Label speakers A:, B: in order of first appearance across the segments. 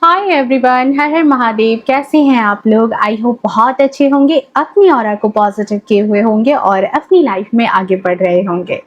A: Hi everyone, हर हर महादेव। कैसे हैं आप लोग? आई होप बहुत अच्छे होंगे, अपनी ऑरा को पॉजिटिव किए हुए होंगे और अपनी लाइफ में आगे बढ़ रहे होंगे।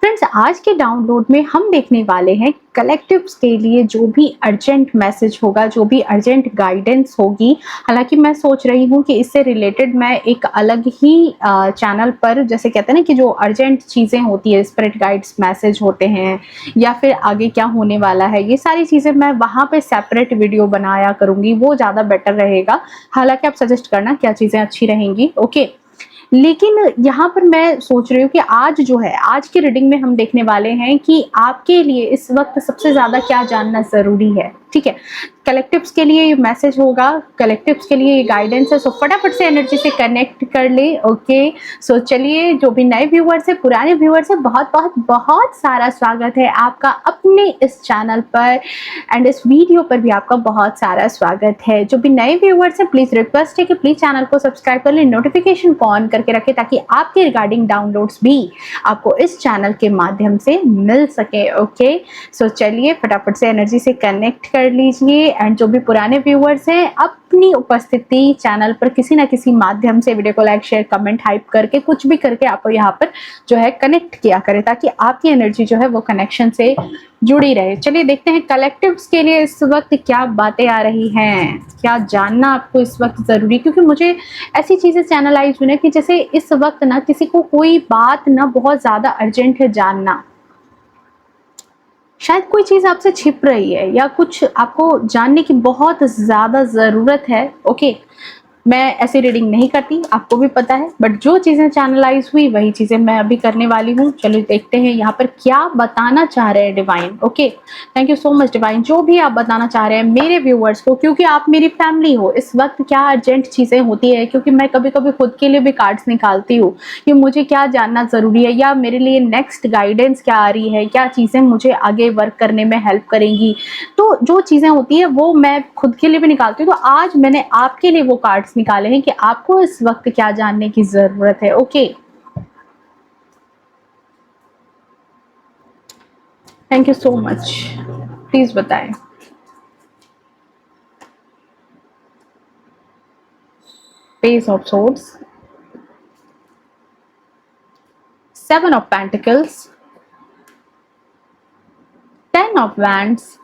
A: फ्रेंड्स, आज के डाउनलोड में हम देखने वाले हैं कलेक्टिव्स के लिए जो भी अर्जेंट मैसेज होगा, जो भी अर्जेंट गाइडेंस होगी। हालांकि मैं सोच रही हूँ कि इससे रिलेटेड मैं एक अलग ही चैनल पर, जैसे कहते हैं ना कि जो अर्जेंट चीज़ें होती है, स्पिरिट गाइड्स मैसेज होते हैं या फिर आगे क्या होने वाला है, ये सारी चीज़ें मैं वहाँ पे सेपरेट वीडियो बनाया करूँगी, वो ज़्यादा बेटर रहेगा। हालांकि आप सजेस्ट करना क्या चीज़ें अच्छी रहेंगी, ओके। लेकिन यहाँ पर मैं सोच रही हूँ कि आज जो है, आज की रीडिंग में हम देखने वाले हैं कि आपके लिए इस वक्त सबसे ज़्यादा क्या जानना ज़रूरी है। ठीक है, कलेक्टिव्स के लिए ये मैसेज होगा, कलेक्टिव्स के लिए ये गाइडेंस है। सो फटाफट से एनर्जी से कनेक्ट कर ले, ओके। सो चलिए, जो भी नए व्यूअर्स है, पुराने व्यूअर्स है, बहुत बहुत बहुत सारा स्वागत है आपका अपने इस चैनल पर एंड इस वीडियो पर भी आपका बहुत सारा स्वागत है। जो भी नए व्यूअर्स हैं, प्लीज रिक्वेस्ट है कि प्लीज चैनल को सब्सक्राइब कर ले, नोटिफिकेशन को ऑन करके रखें ताकि आपके रिगार्डिंग डाउनलोड्स भी आपको इस चैनल के माध्यम से मिल सके, ओके। सो चलिए फटाफट से एनर्जी से कनेक्ट कर लीजिए एंड जो भी पुराने व्यूअर्स हैं, अपनी उपस्थिति चैनल पर किसी ना किसी माध्यम से वीडियो को लाइक, शेयर, कमेंट, हाइप करके कुछ भी करके आपको यहाँ पर जो है कनेक्ट किया करें ताकि आपकी एनर्जी जो है वो कनेक्शन से जुड़ी रहे। चलिए देखते हैं कलेक्टिव्स के लिए इस वक्त क्या बातें आ रही हैं, क्या जानना आपको इस वक्त जरूरी, क्योंकि मुझे ऐसी चीजें चैनलाइज हुई ना कि जैसे इस वक्त ना किसी को कोई बात ना बहुत ज्यादा अर्जेंट है जानना, शायद कोई चीज आपसे छिप रही है या कुछ आपको जानने की बहुत ज्यादा जरूरत है, ओके। मैं ऐसी रीडिंग नहीं करती, आपको भी पता है, बट जो चीजें चैनलाइज हुई वही चीजें मैं अभी करने वाली हूँ। चलो देखते हैं यहाँ पर क्या बताना चाह रहे हैं divine, okay. Thank you so much divine, जो भी आप बताना चाह रहे हैं मेरे व्यूअर्स को, क्योंकि आप मेरी फैमिली हो। इस वक्त क्या अर्जेंट चीजें होती है, क्योंकि मैं कभी कभी खुद के लिए भी कार्ड्स निकालती हूँ कि मुझे क्या जानना जरूरी है या मेरे लिए नेक्स्ट गाइडेंस क्या आ रही है, क्या चीजें मुझे आगे वर्क करने में हेल्प करेंगी। तो जो चीजें होती है वो मैं खुद के लिए भी निकालती हूँ। तो आज मैंने आपके लिए वो कार्ड्स निकाले हैं कि आपको इस वक्त क्या जानने की जरूरत है, okay. Thank you so much, please बताएं। Page of swords, 7 of pentacles, 10 of wands,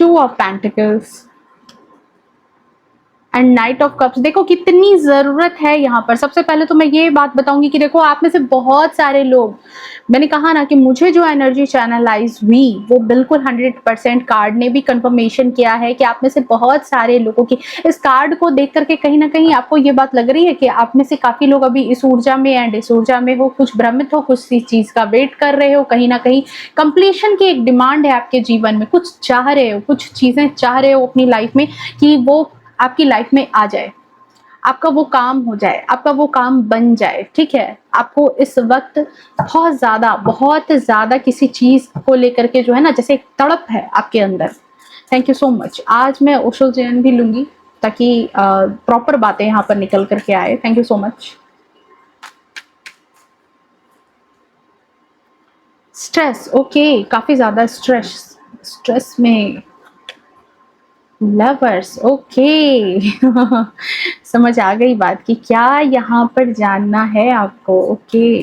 A: 2 of pentacles and knight of cups. देखो कितनी जरूरत है यहाँ पर। सबसे पहले तो मैं ये बात बताऊंगी कि देखो आप में से बहुत सारे लोग, मैंने कहा ना कि मुझे जो एनर्जी चैनलाइज हुई वो बिल्कुल 100% कार्ड ने भी कंफर्मेशन किया है कि आप में से बहुत सारे लोगों की इस कार्ड को देख करके कहीं ना कहीं आपको ये बात लग रही है कि आप में से काफी लोग अभी इस ऊर्जा में एंड इस ऊर्जा में हो, कुछ भ्रमित हो, कुछ चीज का वेट कर रहे हो, कहीं ना कहीं कंप्लीशन की एक डिमांड है आपके जीवन में, कुछ चाह रहे हो, कुछ चीजें चाह रहे हो अपनी लाइफ में कि वो आपकी लाइफ में आ जाए, आपका वो काम हो जाए, आपका वो काम बन जाए। ठीक है, आपको इस वक्त बहुत ज्यादा किसी चीज को लेकर के जो है ना, जैसे एक तड़प है आपके अंदर। Thank you so much. आज मैं ओशो जैन भी लूंगी ताकि प्रॉपर बातें यहाँ पर निकल करके आए। Thank you so much. Stress, okay, काफी ज्यादा स्ट्रेस में लवर्स, ओके। समझ आ गई बात कि क्या यहाँ पर जानना है आपको, ओके।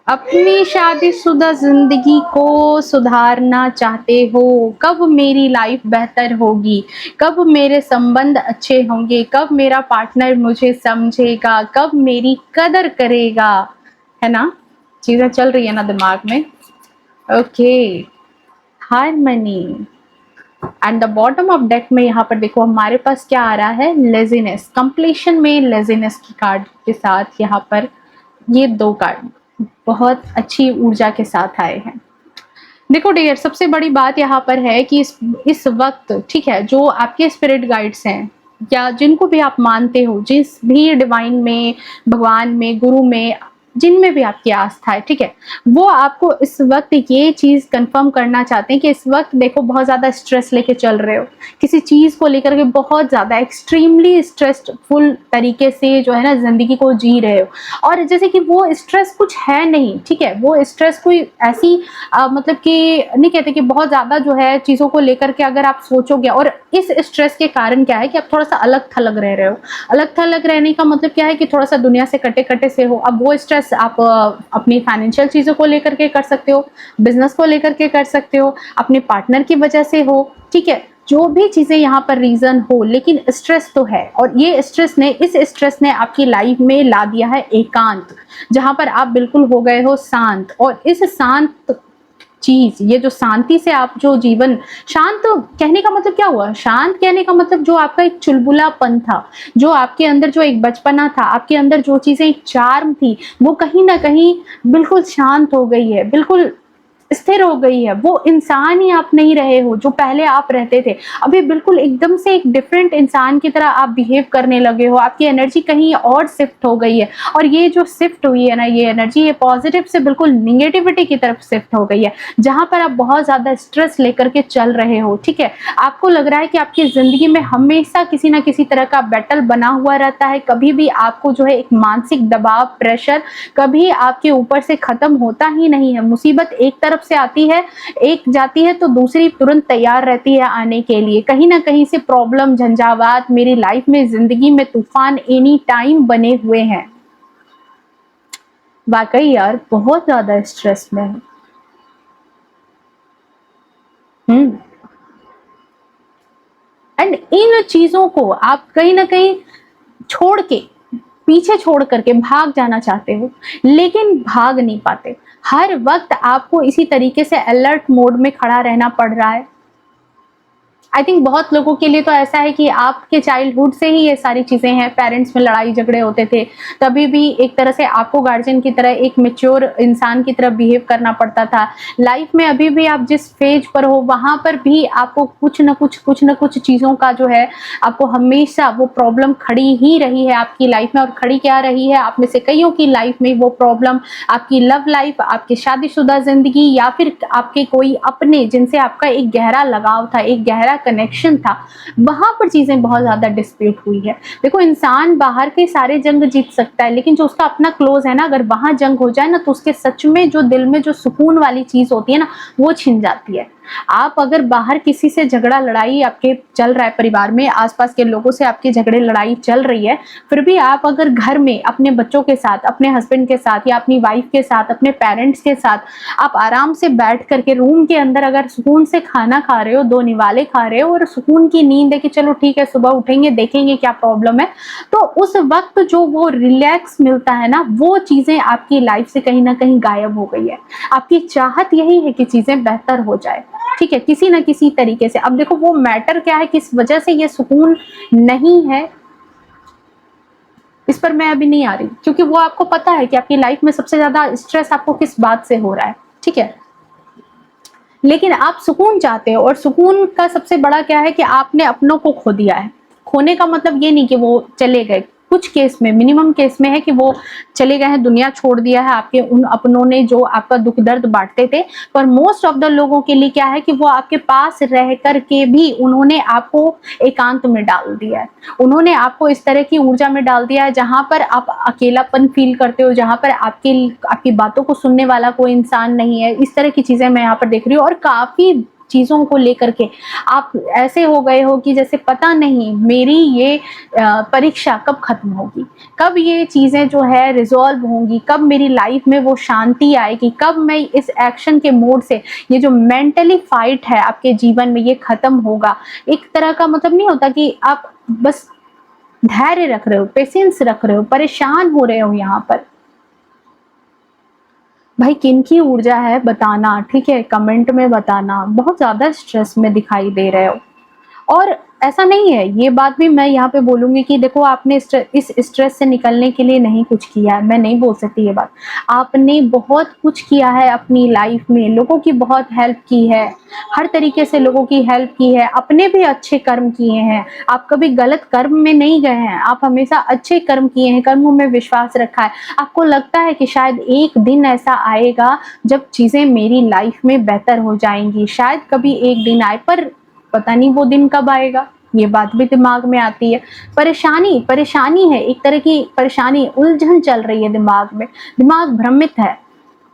A: अपनी शादीशुदा जिंदगी को सुधारना चाहते हो, कब मेरी लाइफ बेहतर होगी, कब मेरे संबंध अच्छे होंगे, कब मेरा पार्टनर मुझे समझेगा, कब मेरी कदर करेगा, है ना। चीजें चल रही है ना दिमाग में, okay. Harmony and the bottom of deck में यहाँ पर देखो हमारे पास क्या आ रहा है, लेजीनेस। कंप्लीशन में लेजीनेस की कार्ड के साथ यहाँ पर ये दो कार्ड बहुत अच्छी ऊर्जा के साथ आए हैं। देखो डियर, सबसे बड़ी बात यहाँ पर है कि इस वक्त, ठीक है, जो आपके स्पिरिट गाइड्स हैं या जिनको भी आप मानते हो, जिस भी डिवाइन में, भगवान में, गुरु में, जिनमें भी आपकी आस्था है, ठीक है, वो आपको इस वक्त ये चीज कंफर्म करना चाहते हैं कि इस वक्त देखो बहुत ज्यादा स्ट्रेस लेके चल रहे हो, किसी चीज को लेकर के बहुत ज्यादा एक्सट्रीमली स्ट्रेसफुल तरीके से जो है ना जिंदगी को जी रहे हो। और जैसे कि वो स्ट्रेस कुछ है नहीं, ठीक है, वो स्ट्रेस कोई ऐसी मतलब कि नहीं कहते कि बहुत ज्यादा जो है चीजों को लेकर के अगर आप सोचोगे, और इस स्ट्रेस के कारण क्या है कि आप थोड़ा सा अलग थलग रह रहे हो। अलग थलग रहने का मतलब क्या है कि थोड़ा सा दुनिया से कटे कटे से हो। अब वो स्ट्रेस आप अपनी फाइनेंशियल चीजों को लेकर के कर सकते हो, बिजनेस को लेकर के कर सकते हो, अपने पार्टनर की वजह से हो, ठीक है, जो भी चीजें यहाँ पर रीजन हो, लेकिन स्ट्रेस तो है। और ये स्ट्रेस ने आपकी लाइफ में ला दिया है एकांत, जहां पर आप बिल्कुल हो गए हो शांत। और इस शांत चीज, ये जो शांति से आप जो जीवन, शांत कहने का मतलब क्या हुआ, शांत कहने का मतलब जो आपका एक चुलबुलापन था, जो आपके अंदर जो एक बचपना था, आपके अंदर जो चीजें एक चार्म थी, वो कहीं ना कहीं बिल्कुल शांत हो गई है, बिल्कुल स्थिर हो गई है। वो इंसान ही आप नहीं रहे हो जो पहले आप रहते थे। अभी बिल्कुल एकदम से एक डिफरेंट इंसान की तरह आप बिहेव करने लगे हो, आपकी एनर्जी कहीं और शिफ्ट हो गई है। और ये जो शिफ्ट हुई है ना, ये एनर्जी, ये पॉजिटिव से बिल्कुल निगेटिविटी की तरफ शिफ्ट हो गई है, जहां पर आप बहुत ज्यादा स्ट्रेस लेकर के चल रहे हो, ठीक है। आपको लग रहा है कि आपकी जिंदगी में हमेशा किसी ना किसी तरह का बैटल बना हुआ रहता है, कभी भी आपको जो है एक मानसिक दबाव, प्रेशर कभी आपके ऊपर से खत्म होता ही नहीं है। मुसीबत एक तरफ से आती है, एक जाती है, तो दूसरी तुरंत तैयार रहती है आने के लिए। कहीं ना कहीं से प्रॉब्लम, झंझावात मेरी लाइफ में, जिंदगी में तूफान एनी टाइम बने हुए हैं। वाकई यार बहुत ज्यादा स्ट्रेस में है। हम्म। एंड इन चीजों को आप कहीं ना कहीं छोड़ के, पीछे छोड़ करके भाग जाना चाहते हो, लेकिन भाग नहीं पाते। हर वक्त आपको इसी तरीके से अलर्ट मोड में खड़ा रहना पड़ रहा है। आई थिंक बहुत लोगों के लिए तो ऐसा है कि आपके चाइल्डहुड से ही ये सारी चीजें हैं, पेरेंट्स में लड़ाई झगड़े होते थे, तभी भी एक तरह से आपको गार्जियन की तरह, एक मेच्योर इंसान की तरह बिहेव करना पड़ता था। लाइफ में अभी भी आप जिस फेज पर हो, वहां पर भी आपको कुछ न कुछ चीजों का जो है, आपको हमेशा वो प्रॉब्लम खड़ी ही रही है आपकी लाइफ में। और खड़ी क्या रही है, आप में से कईयों की लाइफ में वो प्रॉब्लम आपकी लव लाइफ, आपकी शादीशुदा जिंदगी, या फिर आपके कोई अपने जिनसे आपका एक गहरा लगाव था, एक गहरा कनेक्शन था, वहां पर चीजें बहुत ज्यादा डिस्प्यूट हुई है। देखो, इंसान बाहर के सारे जंग जीत सकता है, लेकिन जो उसका अपना क्लोज है ना, अगर वहां जंग हो जाए ना, तो उसके सच में जो दिल में जो सुकून वाली चीज होती है ना, वो छिन जाती है। आप अगर बाहर किसी से झगड़ा लड़ाई आपके चल रहा है, परिवार में आसपास के लोगों से आपकी झगड़े लड़ाई चल रही है, फिर भी आप अगर घर में अपने बच्चों के साथ, अपने हस्बैंड के साथ, या अपनी वाइफ के साथ, अपने पेरेंट्स के साथ आप आराम से बैठ करके रूम के अंदर अगर सुकून से खाना खा रहे हो, दो निवाले खा रहे हो, और सुकून की नींद है कि चलो ठीक है सुबह उठेंगे देखेंगे क्या प्रॉब्लम है, तो उस वक्त जो वो रिलैक्स मिलता है ना, वो चीजें आपकी लाइफ से कहीं ना कहीं गायब हो गई है। आपकी चाहत यही है कि चीजें बेहतर हो जाए, ठीक है, किसी ना किसी तरीके से। अब देखो वो मैटर क्या है, किस वजह से ये सुकून नहीं है, इस पर मैं अभी नहीं आ रही, क्योंकि वो आपको पता है कि आपकी लाइफ में सबसे ज्यादा स्ट्रेस आपको किस बात से हो रहा है, ठीक है। लेकिन आप सुकून चाहते हो, और सुकून का सबसे बड़ा क्या है कि आपने अपनों को खो दिया है। खोने का मतलब ये नहीं कि वो चले गए, कुछ केस में, मिनिमम केस में है कि वो चले गए हैं, दुनिया छोड़ दिया है, आपके उन अपनों ने जो आपका दुख दर्द बांटते थे। पर मोस्ट ऑफ द लोगों के लिए क्या है कि वो आपके पास रह करके भी उन्होंने आपको एकांत में डाल दिया है, उन्होंने आपको इस तरह की ऊर्जा में डाल दिया है जहां पर आप अकेलापन फील करते हो, जहां पर आपकी बातों को सुनने वाला कोई इंसान नहीं है। इस तरह की चीजें मैं यहाँ पर देख रही हूँ, और काफी चीजों को लेकर के आप ऐसे हो गए हो कि जैसे पता नहीं मेरी ये परीक्षा कब खत्म होगी, कब ये चीजें जो है रिजॉल्व होंगी, कब मेरी लाइफ में वो शांति आएगी, कब मैं इस एक्शन के मोड से, ये जो मेंटली फाइट है आपके जीवन में, ये खत्म होगा। एक तरह का मतलब नहीं होता कि आप बस धैर्य रख रहे हो, पेशेंस रख रहे हो, परेशान हो रहे हो यहाँ पर। भाई किनकी ऊर्जा है बताना, ठीक है, कमेंट में बताना। बहुत ज्यादा स्ट्रेस में दिखाई दे रहे हो, और ऐसा नहीं है, ये बात भी मैं यहाँ पे बोलूँगी कि देखो आपने इस स्ट्रेस से निकलने के लिए नहीं कुछ किया है, मैं नहीं बोल सकती ये बात। आपने बहुत कुछ किया है अपनी लाइफ में, लोगों की बहुत हेल्प की है, हर तरीके से लोगों की हेल्प की है, अपने भी अच्छे कर्म किए हैं, आप कभी गलत कर्म में नहीं गए हैं, आप हमेशा अच्छे कर्म किए हैं, कर्मों में विश्वास रखा है। आपको लगता है कि शायद एक दिन ऐसा आएगा जब चीज़ें मेरी लाइफ में बेहतर हो जाएँगी, शायद कभी एक दिन आए, पर पता नहीं वो दिन कब आएगा, ये बात भी दिमाग में आती है। परेशानी है, एक तरह की परेशानी, उलझन चल रही है दिमाग में, दिमाग भ्रमित है।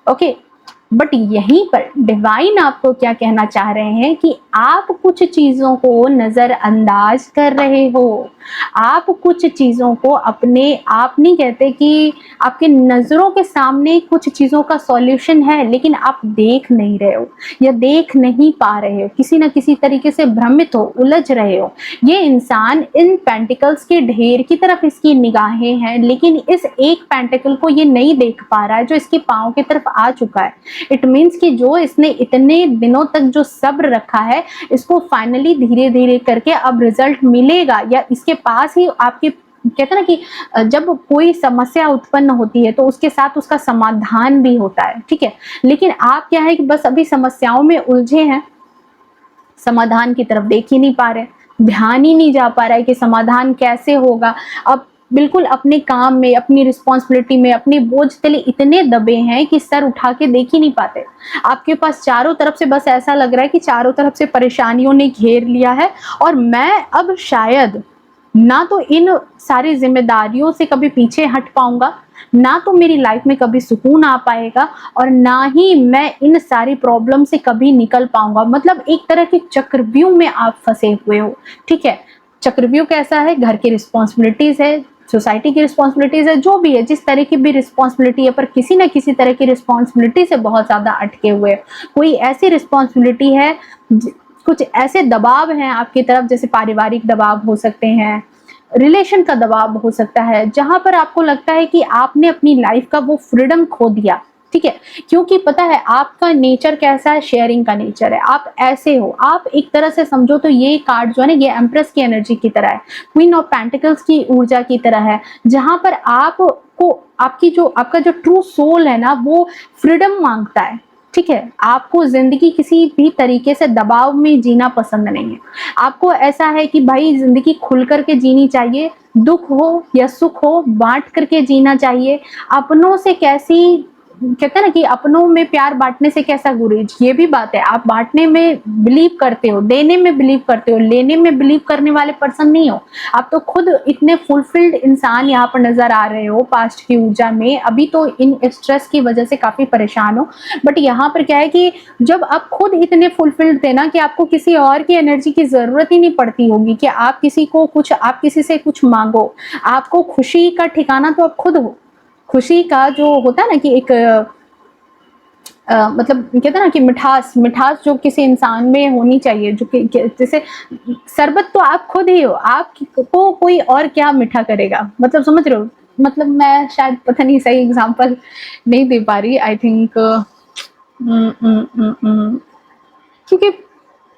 A: ओके, बट यहीं पर डिवाइन आपको क्या कहना चाह रहे हैं कि आप कुछ चीजों को नजरअंदाज कर रहे हो, आप कुछ चीजों को अपने आप नहीं कहते कि आपके नजरों के सामने कुछ चीजों का सॉल्यूशन है, लेकिन आप देख नहीं रहे हो या देख नहीं पा रहे हो, किसी ना किसी तरीके से भ्रमित हो, उलझ रहे हो। ये इंसान इन पेंटिकल्स के ढेर की तरफ इसकी निगाहें हैं, लेकिन इस एक पेंटिकल को ये नहीं देख पा रहा है जो इसके पांव की तरफ आ चुका है। इट मीन्स कि जो इसने इतने दिनों तक जो सब्र रखा है, इसको फाइनली धीरे धीरे करके अब रिजल्ट मिलेगा, या इसके पास ही आपके कहते हैं ना कि जब कोई समस्या उत्पन्न होती है तो उसके साथ उसका समाधान भी होता है, ठीक है। लेकिन आप क्या है कि बस अभी समस्याओं में उलझे हैं, समाधान की तरफ देख ही नहीं पा रहे, ध्यान ही नहीं जा पा रहा है कि समाधान कैसे होगा। अब बिल्कुल अपने काम में, अपनी रिस्पॉन्सिबिलिटी में, अपने बोझ तले इतने दबे हैं कि सर उठा के देख ही नहीं पाते। आपके पास चारों तरफ से बस ऐसा लग रहा है कि चारों तरफ से परेशानियों ने घेर लिया है, और मैं अब शायद ना तो इन सारी जिम्मेदारियों से कभी पीछे हट पाऊंगा, ना तो मेरी लाइफ में कभी सुकून आ पाएगा, और ना ही मैं इन सारी प्रॉब्लम से कभी निकल पाऊंगा। मतलब एक तरह की चक्रव्यूह में आप फंसे हुए हो, ठीक है। चक्रव्यूह कैसा है? घर की रिस्पॉन्सिबिलिटीज है, सोसाइटी की रिस्पॉन्सिबिलिटीज है, जो भी है, जिस तरह की भी रिस्पॉन्सिबिलिटी है, पर किसी ना किसी तरह की रिस्पॉन्सिबिलिटी से बहुत ज्यादा अटके हुए। कोई ऐसी रिस्पॉन्सिबिलिटी है, कुछ ऐसे दबाव हैं आपकी तरफ, जैसे पारिवारिक दबाव हो सकते हैं, रिलेशन का दबाव हो सकता है, जहां पर आपको लगता है कि आपने अपनी लाइफ का वो फ्रीडम खो दिया, ठीक है। क्योंकि पता है आपका नेचर कैसा है, शेयरिंग का नेचर है, आप ऐसे हो। आप एक तरह से समझो तो ये कार्ड जो है ना, ये एम्प्रेस की एनर्जी की तरह है, क्वीन ऑफ पेंटिकल्स की ऊर्जा की तरह है, जहां पर आपको आपका जो ट्रू सोल है ना, वो फ्रीडम मांगता है, ठीक है। आपको जिंदगी किसी भी तरीके से दबाव में जीना पसंद नहीं है। आपको ऐसा है कि भाई जिंदगी खुल करके जीनी चाहिए, दुख हो या सुख हो बांट करके जीना चाहिए। अपनों से कैसी कहते हैं ना कि अपनों में प्यार बांटने से कैसा गुरेज, ये भी बात है। आप बांटने में बिलीव करते हो, देने में बिलीव करते हो, लेने में बिलीव करने वाले पर्सन नहीं हो। आप तो खुद इतने फुलफिल्ड इंसान यहाँ पर नजर आ रहे हो पास्ट की ऊर्जा में। अभी तो इन स्ट्रेस की वजह से काफी परेशान हो, बट यहाँ पर क्या है कि जब आप खुद इतने फुलफिल्ड थे ना कि आपको किसी और की एनर्जी की जरूरत ही नहीं पड़ती होगी कि आप किसी से कुछ मांगो। आपको खुशी का ठिकाना तो आप खुद हो। खुशी का जो होता है ना कि एक मतलब कहते हैं ना कि मिठास जो किसी इंसान में होनी चाहिए, जो कि जैसे शरबत तो आप खुद ही हो, आपको कोई और क्या मीठा करेगा, मतलब समझ रहे हो। मतलब मैं शायद पता नहीं सही एग्जांपल नहीं दे पा रही, आई थिंक क्योंकि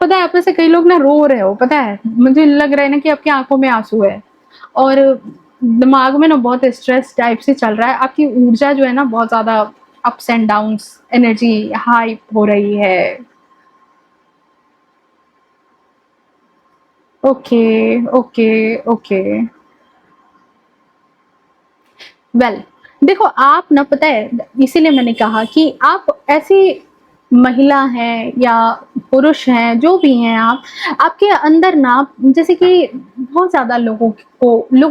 A: पता है आप में से कई लोग ना रो रहे हो, पता है मुझे लग रहा है ना कि आपकी आंखों में आंसू है, और दिमाग में ना बहुत स्ट्रेस टाइप से चल रहा है। आपकी ऊर्जा जो है ना बहुत ज्यादा ups and downs, energy high हो रही है। ओके ओके ओके, वेल देखो आप ना, पता है इसीलिए मैंने कहा कि आप ऐसी महिला हैं या पुरुष हैं, जो भी हैं आप, आपके अंदर ना जैसे कि बहुत ज्यादा लोगों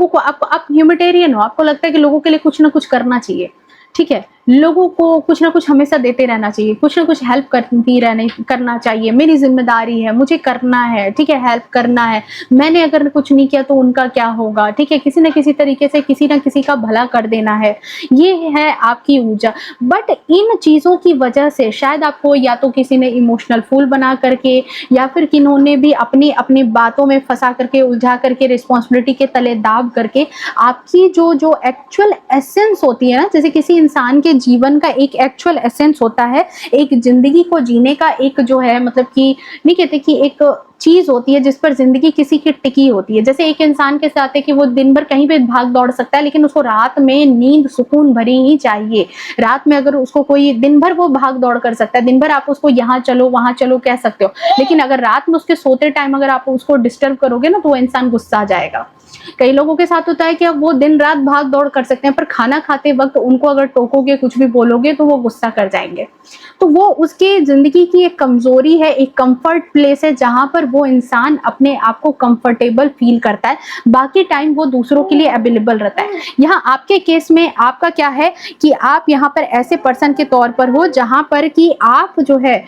A: को आप ह्यूमैनिटेरियन हो, आपको लगता है कि लोगों के लिए कुछ ना कुछ करना चाहिए, ठीक है। लोगों को कुछ ना कुछ हमेशा देते रहना चाहिए, कुछ ना कुछ हेल्प करना चाहिए, मेरी जिम्मेदारी है, मुझे करना है, ठीक है, हेल्प करना है। मैंने अगर कुछ नहीं किया तो उनका क्या होगा, ठीक है। किसी ना किसी तरीके से किसी ना किसी का भला कर देना है, ये है आपकी ऊर्जा। बट इन चीजों की वजह से शायद आपको या तो किसी ने इमोशनल फूल बना करके, या फिर किन्होंने भी अपनी अपनी बातों में फंसा करके, उलझा करके, रिस्पॉन्सिबिलिटी के तले दाब करके आपकी जो जो एक्चुअल एसेंस होती है ना, जैसे किसी इंसान के जीवन का एक एक्चुअल एसेंस होता है, एक जिंदगी को जीने का एक जो है, मतलब कि नहीं कहते कि एक चीज होती है जिस पर जिंदगी किसी की टिकी होती है। जैसे एक इंसान के साथ है कि वो दिन भर कहीं पे भाग दौड़ सकता है, लेकिन उसको रात में नींद सुकून भरी ही चाहिए। रात में अगर उसको कोई, दिन भर वो भाग दौड़ कर सकता है, दिन भर आप उसको यहाँ चलो वहां चलो कह सकते हो, लेकिन अगर रात में उसके सोते टाइम अगर आप उसको डिस्टर्ब करोगे ना, तो वो इंसान गुस्सा आ जाएगा। कई लोगों के साथ होता है कि अब वो दिन रात भाग दौड़ कर सकते हैं, पर खाना खाते वक्त उनको अगर टोकोगे, कुछ भी बोलोगे, तो वो गुस्सा कर जाएंगे। तो वो उसकी जिंदगी की एक कमजोरी है, एक कंफर्ट प्लेस है, जहां पर वो इंसान अपने आप को कंफर्टेबल फील करता है। बाकी टाइम वो दूसरों के लिए अवेलेबल रहता है। यहाँ आपके केस में आपका क्या है कि आप यहाँ पर ऐसे पर्सन के तौर पर हो जहां पर कि आप जो है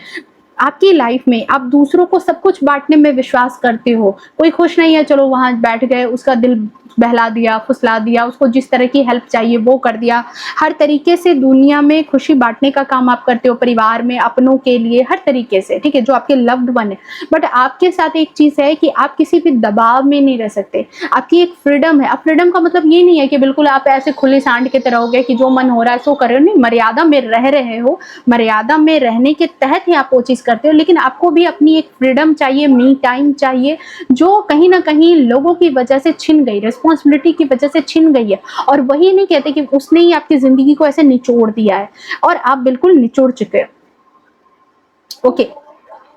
A: आपकी लाइफ में आप दूसरों को सब कुछ बांटने में विश्वास करते हो। कोई खुश नहीं है, चलो वहां बैठ गए, उसका दिल बहला दिया, फुसला दिया, उसको जिस तरह की हेल्प चाहिए वो कर दिया। हर तरीके से दुनिया में खुशी बांटने का काम आप करते हो, परिवार में, अपनों के लिए, हर तरीके से, ठीक है, जो आपके लव्ड वन है। बट आपके साथ एक चीज है कि आप किसी भी दबाव में नहीं रह सकते। आपकी एक फ्रीडम है। अब फ्रीडम का मतलब ये नहीं है कि बिल्कुल आप ऐसे खुले सांड की तरह हो गए कि जो मन हो रहा है सो कर रहे हो। नहीं, मर्यादा में रह रहे हो, मर्यादा में रहने के तहत ही आप वो चीज करते हो, लेकिन आपको भी अपनी एक फ्रीडम चाहिए, मी टाइम चाहिए, जो कहीं ना कहीं लोगों की वजह से छिन गई, रिस्पॉन्सिबिलिटी की वजह से छिन गई है। और वही नहीं कहते कि उसने ही आपकी जिंदगी को ऐसे निचोड़ दिया है, और आप बिल्कुल निचोड़ चुके हो। ओके,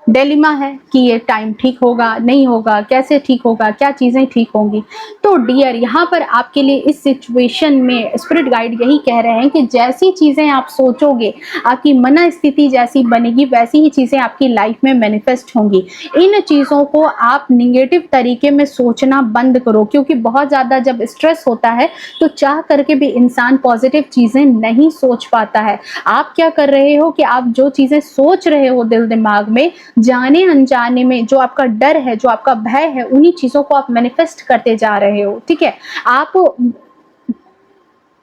A: डिलेमा है कि ये टाइम ठीक होगा नहीं होगा, कैसे ठीक होगा, क्या चीजें ठीक होंगी। तो डियर, यहाँ पर आपके लिए इस सिचुएशन में स्पिरिट गाइड यही कह रहे हैं कि जैसी चीजें आप सोचोगे, आपकी मन स्थिति जैसी बनेगी, वैसी ही चीजें आपकी लाइफ में मैनिफेस्ट होंगी। इन चीजों को आप निगेटिव तरीके में सोचना बंद करो, क्योंकि बहुत ज्यादा जब स्ट्रेस होता है तो चाह करके भी इंसान पॉजिटिव चीजें नहीं सोच पाता है। आप क्या कर रहे हो कि आप जो चीजें सोच रहे हो दिल दिमाग में, जाने अनजाने में जो आपका डर है, जो आपका भय है, उन्हीं चीजों को आप मैनिफेस्ट करते जा रहे हो। ठीक है, आप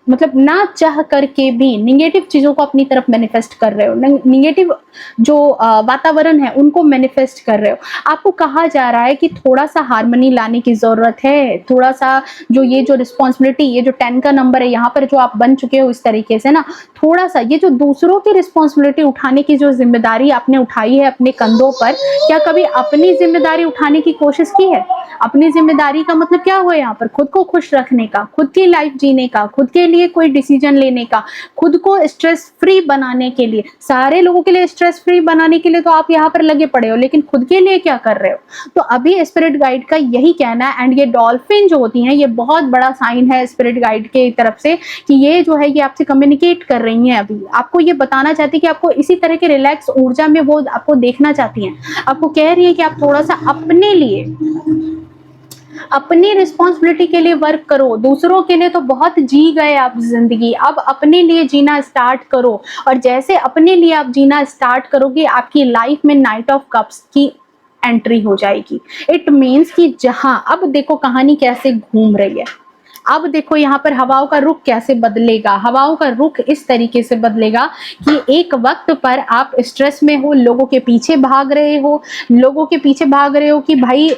A: मतलब ना चाह करके भी निगेटिव चीजों को अपनी तरफ मैनिफेस्ट कर रहे हो, निगेटिव जो वातावरण है उनको मैनिफेस्ट कर रहे हो। आपको कहा जा रहा है कि थोड़ा सा हार्मनी लाने की जरूरत है, थोड़ा सा जो ये जो रिस्पॉन्सिबिलिटी, ये जो 10 का नंबर है यहाँ पर जो आप बन चुके हो इस तरीके से ना, थोड़ा सा ये जो दूसरों की रिस्पॉन्सिबिलिटी उठाने की जो जिम्मेदारी आपने उठाई है अपने कंधों पर, क्या कभी अपनी जिम्मेदारी उठाने की कोशिश की है? अपनी जिम्मेदारी का मतलब क्या हुआ यहाँ पर? खुद को खुश रखने का, खुद की लाइफ जीने का, खुद के लिए कोई डिसीजन लेने का, खुद को स्ट्रेस फ्री बनाने के लिए। सारे लोगों के लिए स्ट्रेस फ्री बनाने के लिए तो आप यहाँ पर लगे पड़े हो, लेकिन खुद के लिए क्या कर रहे हो? तो अभी स्पिरिट गाइड का यही कहना है। एंड ये डॉल्फिन जो होती हैं, ये बहुत बड़ा साइन है स्पिरिट गाइड के तरफ से कि ये जो है ये आपसे कम्युनिकेट कर रही हैं। अभी आपको ये बताना चाहती है कि आपको इसी तरह के रिलैक्स ऊर्जा में वो आपको देखना चाहती हैं। आपको कह रही है कि आप थोड़ा सा अपने लिए, अपनी रिस्पॉन्सिबिलिटी के लिए वर्क करो। दूसरों के लिए तो बहुत जी गए आप जिंदगी, अब अपने लिए जीना स्टार्ट करो। और जैसे अपने लिए आप जीना स्टार्ट करोगे, आपकी लाइफ में नाइट ऑफ कप्स की एंट्री हो जाएगी। इट मीन्स कि जहां, अब देखो कहानी कैसे घूम रही है। अब देखो यहाँ पर हवाओं का रुख कैसे बदलेगा। हवाओं का रुख इस तरीके से बदलेगा कि एक वक्त पर आप स्ट्रेस में हो, लोगों के पीछे भाग रहे हो, लोगों के पीछे भाग रहे हो कि भाई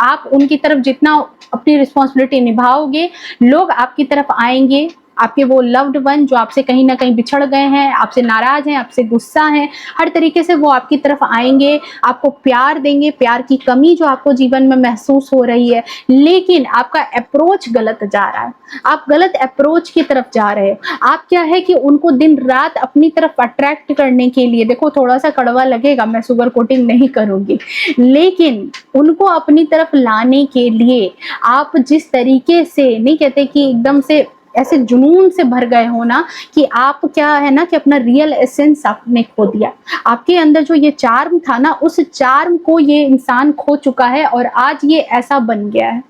A: आप उनकी तरफ जितना अपनी रिस्पॉन्सिबिलिटी निभाओगे, लोग आपकी तरफ आएंगे। आपके वो लव्ड वन जो आपसे कहीं ना कहीं बिछड़ गए हैं, आपसे नाराज हैं, आपसे गुस्सा हैं, हर तरीके से वो आपकी तरफ आएंगे, आपको प्यार देंगे। प्यार की कमी जो आपको जीवन में महसूस हो रही है, लेकिन आपका अप्रोच गलत जा रहा है, आप गलत अप्रोच की तरफ जा रहे हो। आप क्या है कि उनको दिन रात अपनी तरफ अट्रैक्ट करने के लिए, देखो थोड़ा सा कड़वा लगेगा, मैं सुगर कोटिंग नहीं करूंगी, लेकिन उनको अपनी तरफ लाने के लिए आप जिस तरीके से, नहीं कहते कि एकदम से ऐसे जुनून से भर गए हो ना, कि आप क्या है ना कि अपना रियल एसेंस आपने खो दिया। आपके अंदर जो ये चार्म था ना, उस चार्म को ये इंसान खो चुका है और आज ये ऐसा बन गया है।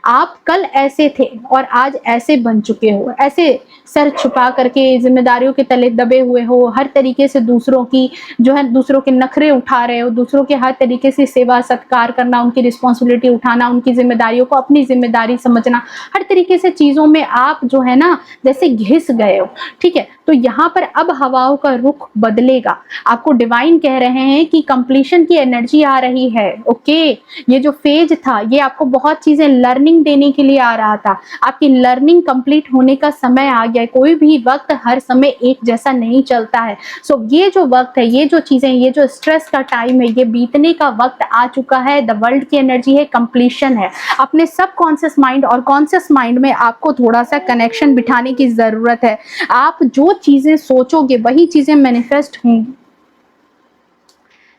A: आप कल ऐसे थे और आज ऐसे बन चुके हो, ऐसे सर छुपा करके जिम्मेदारियों के तले दबे हुए हो, हर तरीके से दूसरों की जो है, दूसरों के नखरे उठा रहे हो, दूसरों के हर तरीके से सेवा सत्कार करना, उनकी रिस्पॉन्सिबिलिटी उठाना, उनकी जिम्मेदारियों को अपनी जिम्मेदारी समझना, हर तरीके से चीजों में आप जो है ना जैसे घिस गए हो। ठीक है, तो यहाँ पर अब हवाओं का रुख बदलेगा। आपको डिवाइन कह रहे हैं कि कंप्लीशन की एनर्जी आ रही है। ओके, ये जो फेज था, ये आपको बहुत चीजें लर्निंग लर्निंग देने के लिए आ रहा था। आपकी लर्निंग कंप्लीट होने का समय आ गया है। कोई भी वक्त हर समय एक जैसा नहीं चलता है। सो ये जो वक्त है, ये जो चीजें, ये जो स्ट्रेस का टाइम है, ये बीतने का वक्त आ चुका है। द वर्ल्ड की एनर्जी है, कंप्लीशन है। अपने सब कॉन्शियस माइंड और कॉन्शियस माइंड में आपको थोड़ा सा कनेक्शन बिठाने की जरूरत है। आप जो चीजें सोचोगे वही चीजें मैनिफेस्ट होंगी।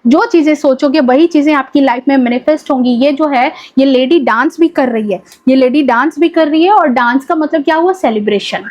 A: जो चीजें सोचोगे वही चीजें आपकी लाइफ में मैनिफेस्ट होंगी। ये जो है, ये लेडी डांस भी कर रही है, ये लेडी डांस भी कर रही है, और डांस का मतलब क्या हुआ? सेलिब्रेशन।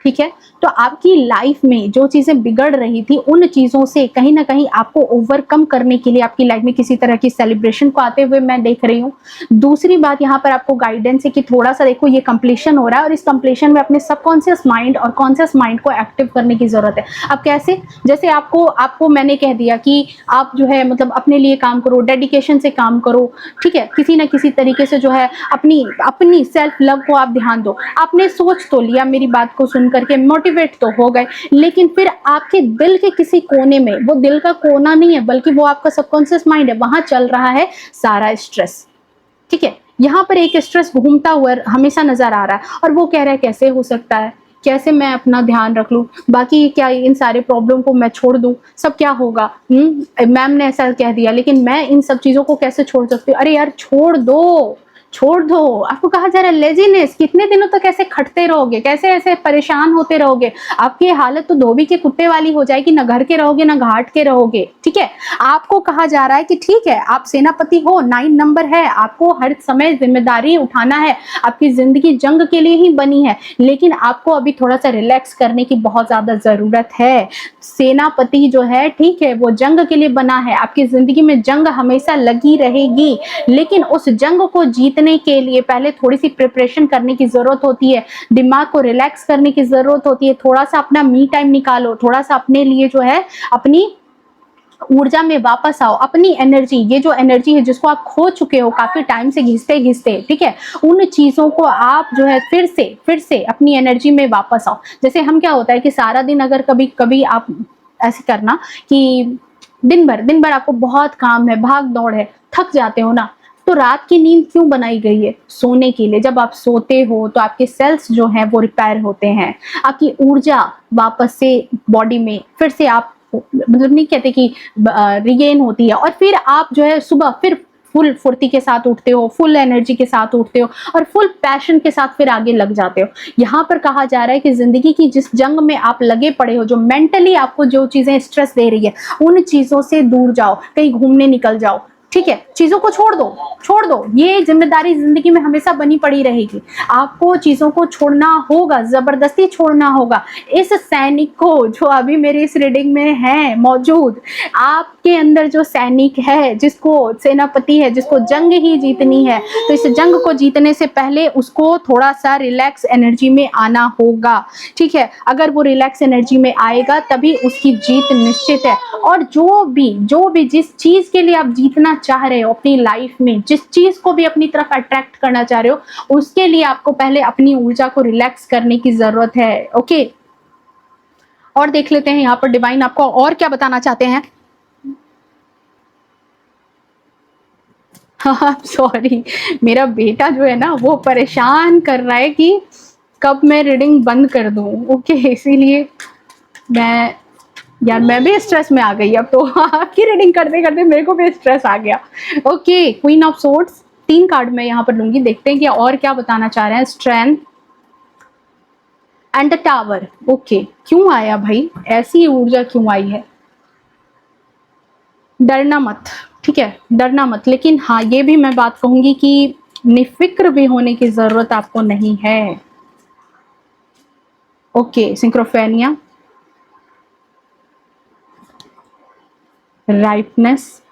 A: ठीक है, तो आपकी लाइफ में जो चीजें बिगड़ रही थी, उन चीजों से कहीं ना कहीं आपको ओवरकम करने के लिए आपकी लाइफ में किसी तरह की सेलिब्रेशन को आते हुए मैं देख रही हूँ। दूसरी बात, यहाँ पर आपको गाइडेंस है कि थोड़ा सा देखो, ये कंप्लीशन हो रहा है और इस कंप्लीशन में अपने सबकॉन्शियस माइंड और कॉन्शियस माइंड को एक्टिव करने की जरूरत है। अब कैसे? जैसे आपको मैंने कह दिया कि आप जो है मतलब अपने लिए काम करो, डेडिकेशन से काम करो, ठीक है, किसी ना किसी तरीके से जो है अपनी सेल्फ लव को आप ध्यान दो। आपने सोच तो लिया, मेरी बात को सुन करके मोटिवेट तो हो गए, लेकिन फिर आपके दिल के किसी कोने में, वो दिल का कोना नहीं है बल्कि वो आपका सबकॉन्शियस माइंड है, वहां चल रहा है सारा स्ट्रेस। ठीक है, यहाँ पर एक स्ट्रेस घूमता हुआ हमेशा नजर आ रहा है और वो कह रहा है कैसे हो सकता है, कैसे मैं अपना ध्यान रख लूं, बाकी क्या इन सारे प्रॉब्लम को मैं छोड़ दूं, सब क्या होगा, मैम ने ऐसा कह दिया लेकिन मैं इन सब चीजों को कैसे छोड़ सकती हूँ? अरे यार छोड़ दो, छोड़ दो। आपको कहा जा रहा है लेजीनेस, कितने दिनों तक ऐसे खटते रहोगे, कैसे ऐसे परेशान होते रहोगे? आपकी हालत तो धोबी के कुत्ते वाली हो जाएगी, ना घर के रहोगे ना घाट के रहोगे। ठीक है, आपको कहा जा रहा है कि ठीक है, आप सेनापति हो, 9 नंबर है, आपको हर समय जिम्मेदारी उठाना है, आपकी जिंदगी जंग के लिए ही बनी है, लेकिन आपको अभी थोड़ा सा रिलैक्स करने की बहुत ज्यादा जरूरत है। सेनापति जो है, ठीक है, वो जंग के लिए बना है, आपकी जिंदगी में जंग हमेशा लगी रहेगी, लेकिन उस जंग को जीतने के लिए पहले थोड़ी सी प्रिपरेशन करने की जरूरत होती है, दिमाग को रिलैक्स करने की जरूरत होती है, थोड़ा सा अपना मी टाइम निकालो, थोड़ा सा अपने लिए जो है अपनी ऊर्जा में वापस आओ, अपनी एनर्जी, ये जो एनर्जी है जिसको आप खो चुके हो काफी टाइम से घिसते घिसते, ठीक है, उन चीजों को आप जो है फिर से अपनी एनर्जी में वापस आओ। जैसे हम क्या होता है कि सारा दिन अगर कभी कभी आप ऐसे करना कि दिन भर आपको बहुत काम है, भाग दौड़ है, थक जाते हो ना, तो रात की नींद क्यों बनाई गई है? सोने के लिए। जब आप सोते हो तो आपके सेल्स जो हैं वो रिपेयर होते हैं, आपकी ऊर्जा वापस से बॉडी में फिर से आप मतलब नहीं कहते कि रिगेन होती है, और फिर आप जो है सुबह फिर फुल फुर्ती के साथ उठते हो, फुल एनर्जी के साथ उठते हो और फुल पैशन के साथ फिर आगे लग जाते हो। यहाँ पर कहा जा रहा है कि जिंदगी की जिस जंग में आप लगे पड़े हो, जो मेंटली आपको जो चीजें स्ट्रेस दे रही है, उन चीजों से दूर जाओ, कहीं घूमने निकल जाओ। ठीक है, चीजों को छोड़ दो, ये जिम्मेदारी जिंदगी में हमेशा बनी पड़ी रहेगी। आपको चीजों को छोड़ना होगा, जबरदस्ती छोड़ना होगा। इस सैनिक को जो अभी मेरी इस रीडिंग में है मौजूद, आपके अंदर जो सैनिक है, जिसको सेनापति है, जिसको जंग ही जीतनी है, तो इस जंग को जीतने से पहले उसको थोड़ा सा रिलैक्स एनर्जी में आना होगा। ठीक है, अगर वो रिलैक्स एनर्जी में आएगा तभी उसकी जीत निश्चित है। और जो भी जिस चीज के लिए आप जीतना चाह रहे हो अपनी लाइफ में, जिस चीज को भी अपनी तरफ अट्रैक्ट करना चाह रहे हो, उसके लिए आपको पहले अपनी ऊर्जा को रिलैक्स करने की जरूरत है। ओके, और देख लेते हैं यहाँ पर डिवाइन आपको और क्या बताना चाहते हैं। हाँ सॉरी, मेरा बेटा जो है ना वो परेशान कर रहा है कि कब मैं रीडिंग बंद कर दूं। ओके, इसीलिए मैं भी स्ट्रेस में आ गई। अब तो आपकी रीडिंग करते करते मेरे को भी स्ट्रेस आ गया। Okay, queen of swords, 3 card मैं यहाँ पर लूंगी, देखते हैं कि और क्या बताना चाह रहे हैं। Strength and the tower. Okay, क्यों आया भाई, ऐसी ऊर्जा क्यों आई है? डरना मत, ठीक है, डरना मत, लेकिन हाँ ये भी मैं बात कहूंगी कि निफिक्र भी होने की जरूरत आपको नहीं है। ओके, सिंक्रोफेनिया, राइटनेस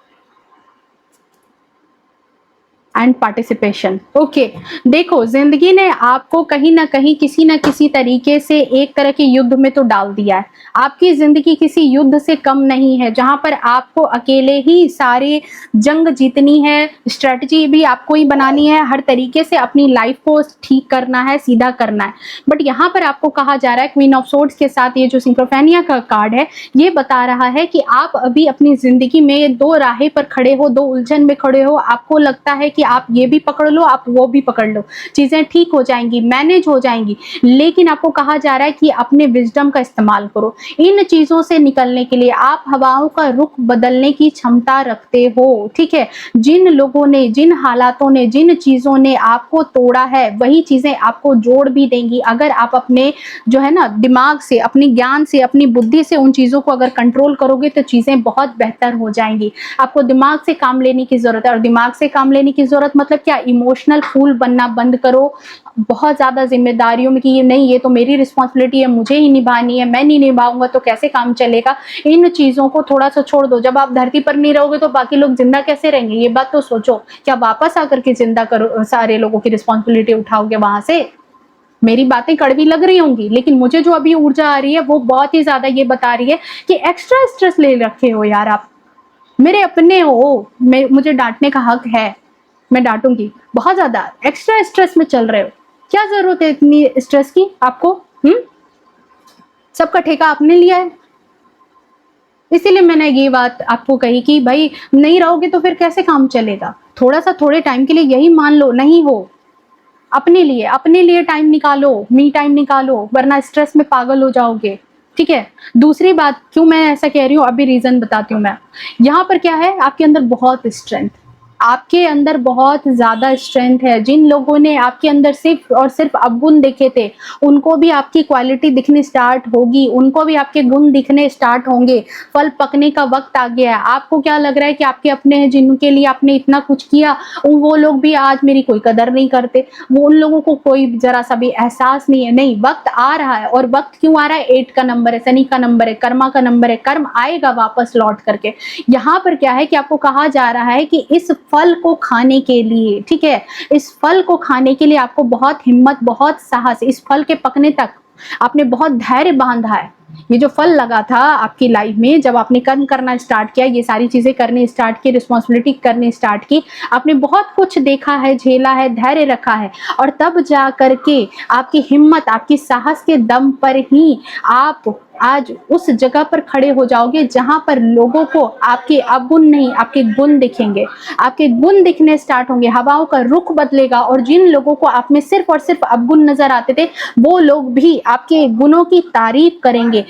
A: एंड पार्टिसिपेशन। ओके, देखो जिंदगी ने आपको कहीं ना कहीं किसी ना किसी तरीके से एक तरह के युद्ध में तो डाल दिया है। आपकी जिंदगी किसी युद्ध से कम नहीं है जहां पर आपको अकेले ही सारे जंग जीतनी है, स्ट्रेटजी भी आपको ही बनानी है, हर तरीके से अपनी लाइफ को ठीक करना है, सीधा करना है। बट यहाँ पर आपको कहा जा रहा है क्वीन ऑफ सोर्ड्स के साथ ये जो सिंक्रोफेनिया का कार्ड है, ये बता रहा है कि आप अभी अपनी जिंदगी में 2 राहें पर खड़े हो, 2 उलझन में खड़े हो। आपको लगता है कि आप ये भी पकड़ लो, आप वो भी पकड़ लो, चीजें ठीक हो जाएंगी, मैनेज हो जाएंगी। लेकिन आपको कहा जा रहा है कि अपने विजडम का इस्तेमाल करो। इन चीजों से निकलने के लिए आप हवाओं का रुख बदलने की क्षमता रखते हो, ठीक है। जिन लोगों ने, जिन हालातों ने, जिन चीजों ने आपको तोड़ा है, वही चीजें आपको जोड़ भी देंगी। अगर आप अपने जो है ना दिमाग से, अपनी ज्ञान से, अपनी बुद्धि से उन चीजों को अगर कंट्रोल करोगे तो चीजें बहुत बेहतर हो जाएंगी। आपको दिमाग से काम लेने की जरूरत है, और दिमाग से काम लेने की जरूरत मतलब क्या, इमोशनल फूल बनना बंद करो बहुत ज्यादा जिम्मेदारियों में कि ये नहीं, ये तो मेरी रिस्पॉन्सिबिलिटी है, मुझे ही निभानी है, मैं नहीं निभाऊंगा तो कैसे काम चलेगा। इन चीजों को थोड़ा सा छोड़ दो। जब आप धरती पर नहीं रहोगे तो बाकी लोग जिंदा कैसे रहेंगे, ये बात तो सोचो। क्या वापस आकर के जिंदा करो, सारे लोगों की रिस्पॉन्सिबिलिटी उठाओगे वहां से? मेरी बातें कड़वी लग रही होंगी, लेकिन मुझे जो अभी ऊर्जा आ रही है वो बहुत ही ज्यादा ये बता रही है कि एक्स्ट्रा स्ट्रेस ले रखे हो यार आप। मेरे अपने हो, मुझे डांटने का हक है, मैं डांटूंगी। बहुत ज्यादा एक्स्ट्रा स्ट्रेस में चल रहे हो, क्या जरूरत है इतनी स्ट्रेस की आपको? सबका ठेका आपने लिया है। इसीलिए मैंने ये बात आपको कही कि भाई नहीं रहोगे तो फिर कैसे काम चलेगा। थोड़ा सा, थोड़े टाइम के लिए यही मान लो, नहीं हो अपने लिए टाइम निकालो, मी टाइम निकालो, वरना स्ट्रेस में पागल हो जाओगे, ठीक है। दूसरी बात, क्यों मैं ऐसा कह रही हूँ अभी रीजन बताती हूँ मैं। यहाँ पर क्या है, आपके अंदर बहुत स्ट्रेंथ, आपके अंदर बहुत ज्यादा स्ट्रेंथ है। जिन लोगों ने आपके अंदर सिर्फ और सिर्फ अवगुण देखे थे, उनको भी आपकी क्वालिटी दिखनी स्टार्ट होगी, उनको भी आपके गुण दिखने स्टार्ट होंगे। फल पकने का वक्त आ गया है। आपको क्या लग रहा है कि आपके अपने हैं, जिनके लिए आपने इतना कुछ किया, वो लोग भी आज मेरी कोई कदर नहीं करते, वो उन लोगों को कोई जरा सा भी एहसास नहीं है। नहीं, वक्त आ रहा है। और वक्त क्यों आ रहा है? 8 का नंबर है, शनि का नंबर है, कर्मा का नंबर है, कर्म आएगा वापस लौट करके। यहाँ पर क्या है कि आपको कहा जा रहा है कि इस फल को खाने के लिए, ठीक है, इस फल को खाने के लिए आपको बहुत हिम्मत, बहुत साहस, इस फल के पकने तक आपने बहुत धैर्य बांधा है। ये जो फल लगा था आपकी लाइफ में, जब आपने कर्म करना स्टार्ट किया, ये सारी चीजें करनी स्टार्ट की, रिस्पॉन्सिबिलिटी करनी स्टार्ट की, आपने बहुत कुछ देखा है, झेला है, धैर्य रखा है, और तब जा करके आपकी हिम्मत, आपकी साहस के दम पर ही आप आज उस जगह पर खड़े हो जाओगे जहां पर लोगों को आपके अवगुण नहीं, आपके गुण दिखेंगे। आपके गुण दिखने स्टार्ट होंगे, हवाओं का रुख बदलेगा, और जिन लोगों को आप में सिर्फ और सिर्फ अवगुण नजर आते थे, वो लोग भी आपके गुणों की तारीफ करेंगे।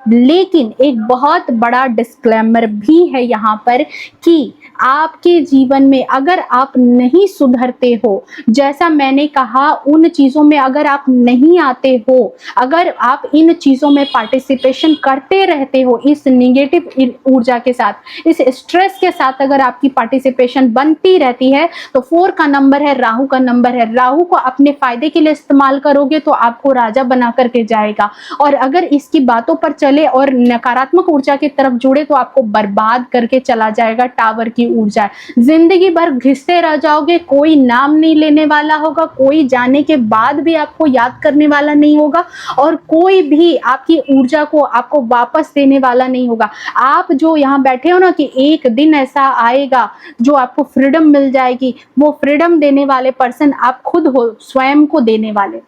A: लेकिन एक बहुत बड़ा डिस्क्लेमर भी है यहाँ पर कि आपके जीवन में अगर आप नहीं सुधरते हो, जैसा मैंने कहा, उन चीजों में अगर आप नहीं आते हो, अगर आप इन चीजों में पार्टिसिपेशन करते रहते हो, इस निगेटिव ऊर्जा के साथ, इस स्ट्रेस के साथ अगर आपकी पार्टिसिपेशन बनती रहती है, तो 4 का नंबर है, राहु का नंबर है। राहु को अपने फायदे के लिए इस्तेमाल करोगे तो आपको राजा बना करके जाएगा, और अगर इसकी बातों पर चले और नकारात्मक ऊर्जा की तरफ जुड़े तो आपको बर्बाद करके चला जाएगा। टावर की ऊर्जा है, जिंदगी भर घिसते रह जाओगे, कोई नाम नहीं लेने वाला होगा, कोई जाने के बाद भी आपको याद करने वाला नहीं होगा, और कोई भी आपकी ऊर्जा को आपको वापस देने वाला नहीं होगा। आप जो यहाँ बैठे हो ना, कि एक दिन ऐसा आएगा जो आपको फ्रीडम मिल जाएगी, वो फ्रीडम देने वाले पर्सन आप खुद हो, स्वयं को देने वाले,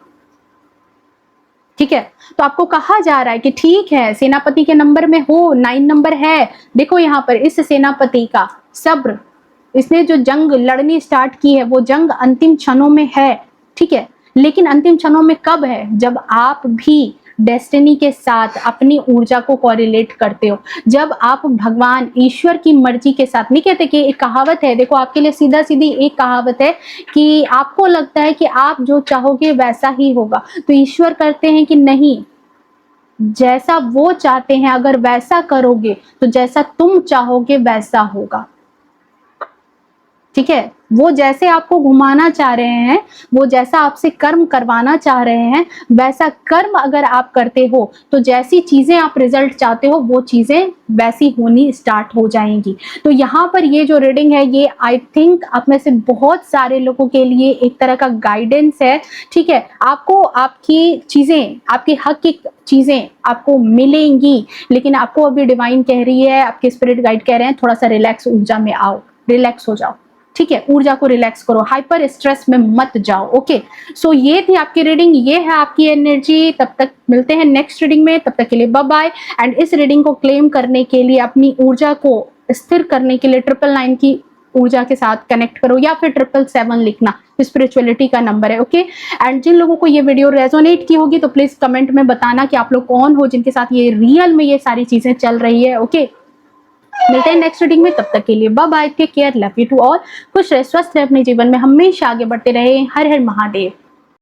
A: ठीक है। तो आपको कहा जा रहा है कि ठीक है, सेनापति के नंबर में हो, 9 नंबर है। देखो यहाँ पर इस सेनापति का सब्र, इसने जो जंग लड़नी स्टार्ट की है, वो जंग अंतिम क्षणों में है, ठीक है। लेकिन अंतिम क्षणों में कब है? जब आप भी डेस्टिनी के साथ अपनी ऊर्जा को कोरिलेट करते हो, जब आप भगवान ईश्वर की मर्जी के साथ, नहीं कहते कि एक कहावत है, देखो आपके लिए सीधा सीधी एक कहावत है कि आपको लगता है कि आप जो चाहोगे वैसा ही होगा, तो ईश्वर करते हैं कि नहीं, जैसा वो चाहते हैं अगर वैसा करोगे तो जैसा तुम चाहोगे वैसा होगा, ठीक है। वो जैसे आपको घुमाना चाह रहे हैं, वो जैसा आपसे कर्म करवाना चाह रहे हैं, वैसा कर्म अगर आप करते हो तो जैसी चीजें आप रिजल्ट चाहते हो वो चीजें वैसी होनी स्टार्ट हो जाएंगी। तो यहाँ पर ये जो रीडिंग है, ये आई थिंक आप में से बहुत सारे लोगों के लिए एक तरह का गाइडेंस है, ठीक है। आपको आपकी चीजें, आपके हक की चीजें आपको मिलेंगी, लेकिन आपको अभी डिवाइन कह रही है, आपके स्पिरिट गाइड कह रहे हैं, थोड़ा सा रिलैक्स ऊर्जा में आओ, रिलैक्स हो जाओ, ठीक है। ऊर्जा को रिलैक्स करो, हाइपर स्ट्रेस में मत जाओ, ओके। सो ये थी आपकी रीडिंग, ये है आपकी एनर्जी। तब तक मिलते हैं नेक्स्ट रीडिंग में, तब तक के लिए बाय बाय। एंड इस रीडिंग को क्लेम करने के लिए, अपनी ऊर्जा को स्थिर करने के लिए 999 की ऊर्जा के साथ कनेक्ट करो, या फिर 777 लिखना, स्पिरिचुअलिटी का नंबर है। ओके, एंड जिन लोगों को ये वीडियो रेजोनेट की होगी तो प्लीज कमेंट में बताना कि आप लोग कौन हो जिनके साथ ये रियल में ये सारी चीजें चल रही है। ओके, मिलते हैं नेक्स्ट रीडिंग में, तब तक के लिए bye bye, take care, love you to all. खुश रहे, स्वस्थ रहे, अपने जीवन में हमेशा आगे बढ़ते रहे। हर हर महादेव।